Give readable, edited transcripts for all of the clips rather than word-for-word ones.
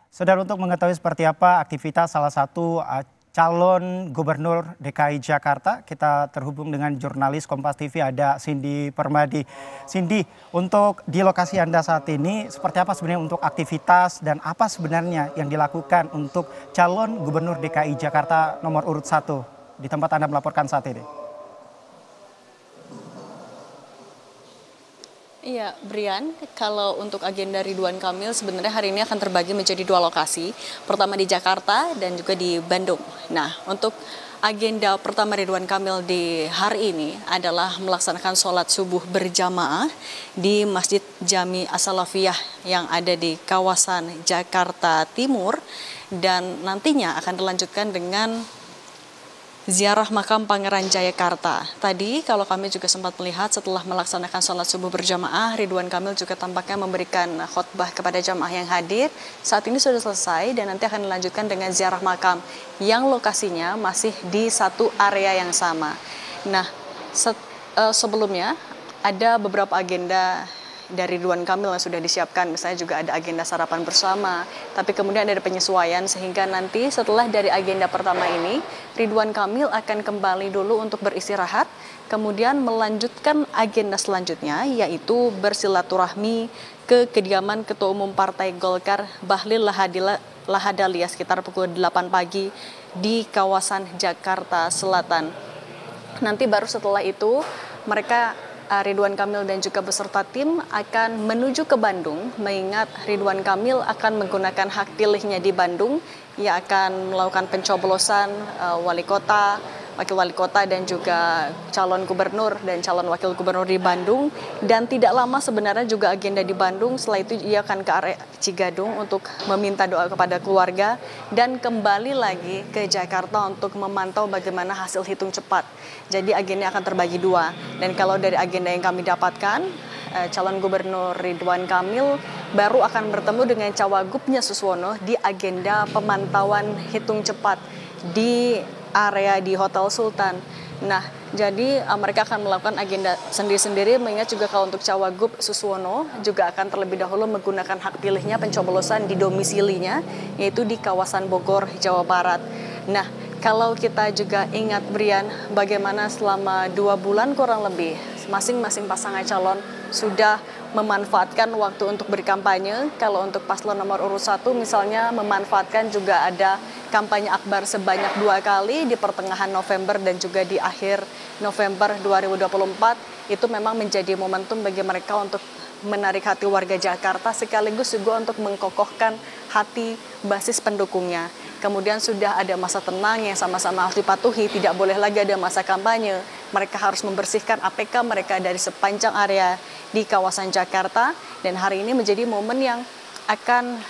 Saudara, untuk mengetahui seperti apa aktivitas salah satu calon gubernur DKI Jakarta, kita terhubung dengan jurnalis Kompas TV ada Cindy Permadi. Cindy, untuk di lokasi Anda saat ini, seperti apa sebenarnya untuk aktivitas dan apa sebenarnya yang dilakukan untuk calon gubernur DKI Jakarta nomor urut 1 di tempat Anda melaporkan saat ini? Iya, Brian, kalau untuk agenda Ridwan Kamil sebenarnya hari ini akan terbagi menjadi dua lokasi. Pertama di Jakarta dan juga di Bandung. Nah, untuk agenda pertama Ridwan Kamil di hari ini adalah melaksanakan sholat subuh berjamaah di Masjid Jami As-Salafiyah yang ada di kawasan Jakarta Timur. Dan nantinya akan dilanjutkan dengan ziarah makam Pangeran Jayakarta. Tadi kalau kami juga sempat melihat setelah melaksanakan sholat subuh berjamaah, Ridwan Kamil juga tampaknya memberikan khotbah kepada jamaah yang hadir. Saat ini sudah selesai dan nanti akan dilanjutkan dengan ziarah makam yang lokasinya masih di satu area yang sama. Nah, sebelumnya ada beberapa agenda dari Ridwan Kamil yang sudah disiapkan, misalnya juga ada agenda sarapan bersama, tapi kemudian ada penyesuaian sehingga nanti setelah dari agenda pertama ini, Ridwan Kamil akan kembali dulu untuk beristirahat, kemudian melanjutkan agenda selanjutnya yaitu bersilaturahmi ke kediaman Ketua Umum Partai Golkar Bahlil Lahadalia sekitar pukul 8 pagi di kawasan Jakarta Selatan. Nanti baru setelah itu mereka Ridwan Kamil dan juga beserta tim akan menuju ke Bandung, mengingat Ridwan Kamil akan menggunakan hak pilihnya di Bandung. Ia akan melakukan pencoblosan wali kota, wakil wali kota dan juga calon gubernur dan calon wakil gubernur di Bandung. Dan tidak lama sebenarnya juga agenda di Bandung, setelah itu ia akan ke area Cigadung untuk meminta doa kepada keluarga dan kembali lagi ke Jakarta untuk memantau bagaimana hasil hitung cepat. Jadi agenda akan terbagi dua. Dan kalau dari agenda yang kami dapatkan, calon gubernur Ridwan Kamil baru akan bertemu dengan Cawagupnya Suswono di agenda pemantauan hitung cepat di area di Hotel Sultan. Nah, jadi mereka akan melakukan agenda sendiri-sendiri, mengingat juga kalau untuk Cawagup Suswono juga akan terlebih dahulu menggunakan hak pilihnya pencoblosan di domisilinya, yaitu di kawasan Bogor, Jawa Barat. Nah, kalau kita juga ingat, Brian, bagaimana selama 2 bulan kurang lebih masing-masing pasangan calon sudah memanfaatkan waktu untuk berkampanye. Kalau untuk paslon nomor urut 1 misalnya memanfaatkan juga ada kampanye akbar sebanyak 2 kali di pertengahan November dan juga di akhir November 2024. Itu memang menjadi momentum bagi mereka untuk menarik hati warga Jakarta sekaligus juga untuk mengkokohkan hati basis pendukungnya. Kemudian sudah ada masa tenang yang sama-sama harus dipatuhi, tidak boleh lagi ada masa kampanye. Mereka harus membersihkan APK mereka dari sepanjang area di kawasan Jakarta, dan hari ini menjadi momen yang akan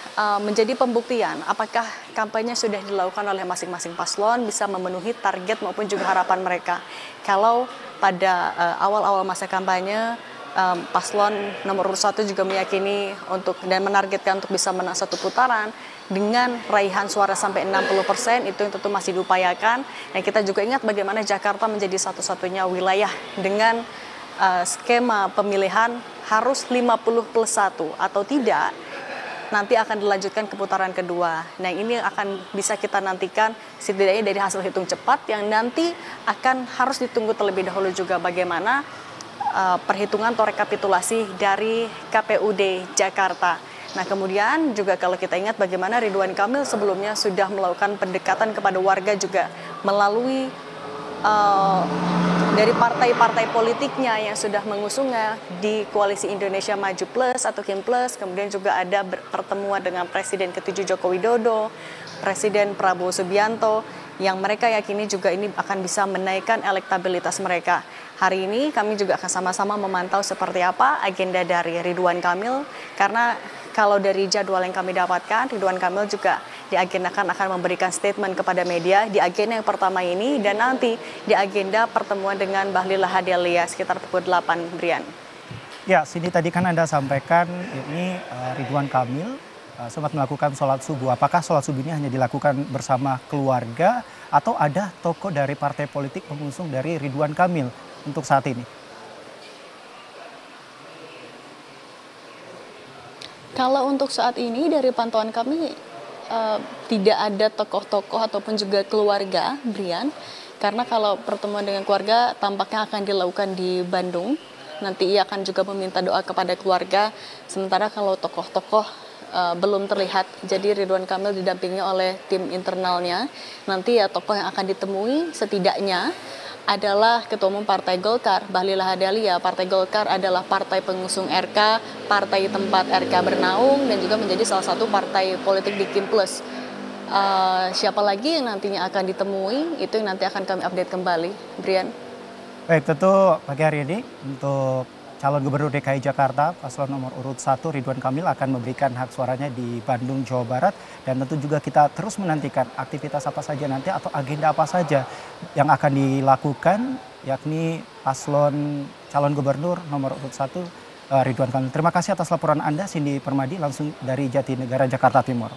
menjadi pembuktian apakah kampanye sudah dilakukan oleh masing-masing paslon bisa memenuhi target maupun juga harapan mereka. Kalau pada awal-awal masa kampanye, paslon nomor urut 1 juga meyakini untuk dan menargetkan untuk bisa menang 1 putaran dengan raihan suara sampai 60%, itu yang tentu masih diupayakan. Dan kita juga ingat bagaimana Jakarta menjadi satu-satunya wilayah dengan skema pemilihan harus 50+1 atau tidak, nanti akan dilanjutkan ke putaran kedua. Nah, ini akan bisa kita nantikan setidaknya dari hasil hitung cepat yang nanti akan harus ditunggu terlebih dahulu juga bagaimana perhitungan atau rekapitulasi dari KPUD Jakarta. Nah, kemudian juga kalau kita ingat bagaimana Ridwan Kamil sebelumnya sudah melakukan pendekatan kepada warga juga melalui dari partai-partai politiknya yang sudah mengusungnya di Koalisi Indonesia Maju Plus atau KIM Plus. Kemudian juga ada pertemuan dengan Presiden ke-7 Joko Widodo, Presiden Prabowo Subianto, yang mereka yakini juga ini akan bisa menaikkan elektabilitas mereka. Hari ini kami juga akan sama-sama memantau seperti apa agenda dari Ridwan Kamil, karena kalau dari jadwal yang kami dapatkan, Ridwan Kamil juga diagendakan akan memberikan statement kepada media di agenda yang pertama ini, dan nanti di agenda pertemuan dengan Bahlil Lahadalia sekitar pukul 8, Brian. Ya, sini tadi kan Anda sampaikan ini Ridwan Kamil sempat melakukan sholat subuh. Apakah sholat subuh ini hanya dilakukan bersama keluarga atau ada tokoh dari partai politik pengusung dari Ridwan Kamil untuk saat ini? Kalau untuk saat ini dari pantauan kami tidak ada tokoh-tokoh ataupun juga keluarga, Brian. Karena kalau pertemuan dengan keluarga tampaknya akan dilakukan di Bandung. Nanti ia akan juga meminta doa kepada keluarga. Sementara kalau tokoh-tokoh belum terlihat, jadi Ridwan Kamil didampingi oleh tim internalnya. Nanti ya tokoh yang akan ditemui setidaknya adalah Ketua Umum Partai Golkar, Bahlil Lahadalia. Partai Golkar adalah partai pengusung RK, partai tempat RK bernaung, dan juga menjadi salah satu partai politik di Kim Plus. Siapa lagi yang nantinya akan ditemui, itu yang nanti akan kami update kembali. Brian. Baik, tentu pagi hari ini untuk calon gubernur DKI Jakarta paslon nomor urut 1 Ridwan Kamil akan memberikan hak suaranya di Bandung, Jawa Barat. Dan tentu juga kita terus menantikan aktivitas apa saja nanti atau agenda apa saja yang akan dilakukan, yakni paslon calon gubernur nomor urut 1 Ridwan Kamil. Terima kasih atas laporan Anda, Cindy Permadi, langsung dari Jatinegara, Jakarta Timur.